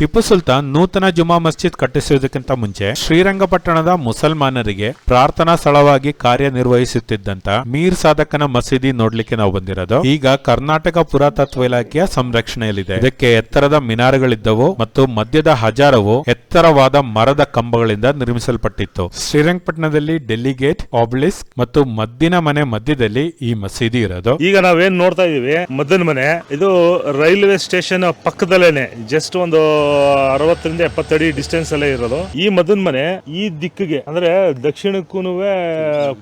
ಟಿಪ್ಪು ಸುಲ್ತಾನ್ ನೂತನ ಜುಮಾ ಮಸ್ಜಿದ್ ಕಟ್ಟಿಸುವುದಕ್ಕಿಂತ ಮುಂಚೆ ಶ್ರೀರಂಗಪಟ್ಟಣದ ಮುಸಲ್ಮಾನರಿಗೆ ಪ್ರಾರ್ಥನಾ ಸ್ಥಳವಾಗಿ ಕಾರ್ಯನಿರ್ವಹಿಸುತ್ತಿದ್ದಂತ ಮೀರ್ ಸಾದಕನ ಮಸೀದಿ ನೋಡ್ಲಿಕ್ಕೆ ನಾವು ಬಂದಿರೋದು. ಈಗ ಕರ್ನಾಟಕ ಪುರಾತತ್ವ ಇಲಾಖೆಯ ಸಂರಕ್ಷಣೆಯಲ್ಲಿದೆ. ಇದಕ್ಕೆ ಎತ್ತರದ ಮಿನಾರಗಳಿದ್ದವು ಮತ್ತು ಮಧ್ಯದ ಹಜಾರವು ಎತ್ತರವಾದ ಮರದ ಕಂಬಗಳಿಂದ ನಿರ್ಮಿಸಲ್ಪಟ್ಟಿತ್ತು. ಶ್ರೀರಂಗಪಟ್ಟಣದಲ್ಲಿ ಡೆಲ್ಲಿ ಗೇಟ್, ಆಬ್ಲಿಸ್ಕ್ ಮತ್ತು ಮದ್ದಿನ ಮನೆ ಮಧ್ಯದಲ್ಲಿ ಈ ಮಸೀದಿ ಇರೋದು. ಈಗ ನಾವೇನ್ ನೋಡ್ತಾ ಇದೀವಿ ಮದ್ದನ್ ಮನೆ, ಇದು ರೈಲ್ವೆ ಸ್ಟೇಷನ್ ಪಕ್ಕದಲ್ಲೇನೆ, ಜಸ್ಟ್ ಒಂದು 60ರಿಂದ 70 ಅಡಿ ಡಿಸ್ಟೆನ್ಸ್ ಅಲ್ಲೇ ಇರೋದು. ಈ ಮದನ್ ಮನೆ ಈ ದಿಕ್ಕಿಗೆ ಅಂದ್ರೆ ದಕ್ಷಿಣಕ್ಕೂ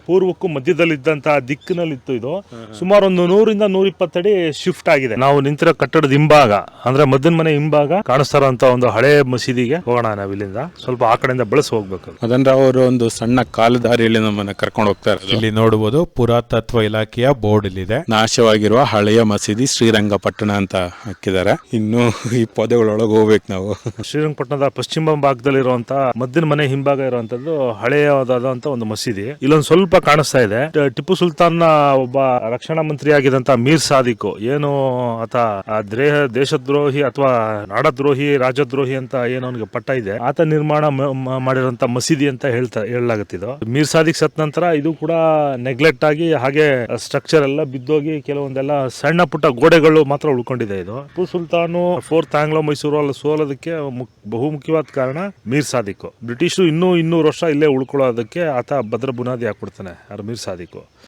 ಪೂರ್ವಕ್ಕೂ ಮಧ್ಯದಲ್ಲಿದ್ದಂತಹ ದಿಕ್ಕಿನಲ್ಲಿತ್ತು. ಇದು ಸುಮಾರು ಒಂದು 100ರಿಂದ 120 ಅಡಿ ಶಿಫ್ಟ್ ಆಗಿದೆ. ನಾವು ನಿಂತಿರೋ ಕಟ್ಟಡದ ಹಿಂಭಾಗ ಅಂದ್ರೆ ಮದನ್ ಮನೆ ಹಿಂಭಾಗ ಕಾಣಿಸ್ತಾ ಇರೋಂತ ಒಂದು ಹಳೆ ಮಸೀದಿಗೆ ಹೋಗೋಣ. ನಾವ್ ಇಲ್ಲಿಂದ ಸ್ವಲ್ಪ ಆ ಕಡೆಯಿಂದ ಬಳಸಿ ಹೋಗ್ಬೇಕು. ಅದಂದ್ರೆ ಅವರು ಒಂದು ಸಣ್ಣ ಕಾಲುದಾರಿಯಲ್ಲಿ ನಮ್ಮನ್ನ ಕರ್ಕೊಂಡು ಹೋಗ್ತಾ ಇರೋದು. ಇಲ್ಲಿ ನೋಡಬಹುದು ಪುರಾತತ್ವ ಇಲಾಖೆಯ ಬೋರ್ಡ್ ಇಲ್ಲಿದೆ. ನಾಶವಾಗಿರುವ ಹಳೆಯ ಮಸೀದಿ ಶ್ರೀರಂಗಪಟ್ಟಣ ಅಂತ ಹಾಕಿದ್ದಾರೆ. ಇನ್ನು ಈ ಪದಗಳೊಳಗೆ ಹೋಗ್ಬೇಕು ನಾವು. ಶ್ರೀರಂಗಪಟ್ಟಣದ ಪಶ್ಚಿಮ ಭಾಗದಲ್ಲಿರುವಂತ ಮದ್ದಿನ ಮನೆ ಹಿಂಭಾಗ ಇರುವಂತದ್ದು ಹಳೆಯದಾದಂತ ಒಂದು ಮಸೀದಿ. ಇಲ್ಲೊಂದು ಸ್ವಲ್ಪ ಕಾಣಿಸ್ತಾ ಇದೆ. ಟಿಪ್ಪು ಸುಲ್ತಾನ್ ಒಬ್ಬ ರಕ್ಷಣಾ ಮಂತ್ರಿ ಆಗಿದಂತ ಮೀರ್ ಸಾದಿಕ್ ಏನು ಆತ ದೇಶದ್ರೋಹಿ ಅಥವಾ ನಾಡದ್ರೋಹಿ, ರಾಜದ್ರೋಹಿ ಅಂತ ಏನು ಅವನಿಗೆ ಪಟ್ಟ ಇದೆ, ಆತ ನಿರ್ಮಾಣ ಮಾಡಿರುವಂತ ಮಸೀದಿ ಅಂತ ಹೇಳಲಾಗುತ್ತಿದ್ದು. ಮೀರ್ ಸಾದಿಕ್ ಸತ್ ನಂತರ ಇದು ಕೂಡ ನೆಗ್ಲೆಕ್ಟ್ ಆಗಿ ಹಾಗೆ ಸ್ಟ್ರಕ್ಚರ್ ಎಲ್ಲ ಬಿದ್ದೋಗಿ ಕೆಲವೊಂದೆಲ್ಲ ಸಣ್ಣ ಪುಟ್ಟ ಗೋಡೆಗಳು ಮಾತ್ರ ಉಳ್ಕೊಂಡಿದೆ. ಇದು ಟಿಪ್ಪು ಸುಲ್ತಾನು 4th ಆಂಗ್ಲೋ ಮೈಸೂರು ಅಲ್ಲಿ ಸೋಲೋದಕ್ಕೆ ಬಹುಮುಖ್ಯವಾದ ಕಾರಣ ಮೀರ್ ಸಾದಿಕ್. ಬ್ರಿಟಿಷರು ಇನ್ನೂ 200 ವರ್ಷ ಇಲ್ಲೇ ಉಳ್ಕೊಳ್ಳೋದಕ್ಕೆ ಆತ ಭದ್ರ ಬುನಾದಿ ಹಾಕ್ಬಿಡ್ತಾನೆ ಮೀರ್ ಸಾದಿಕ್.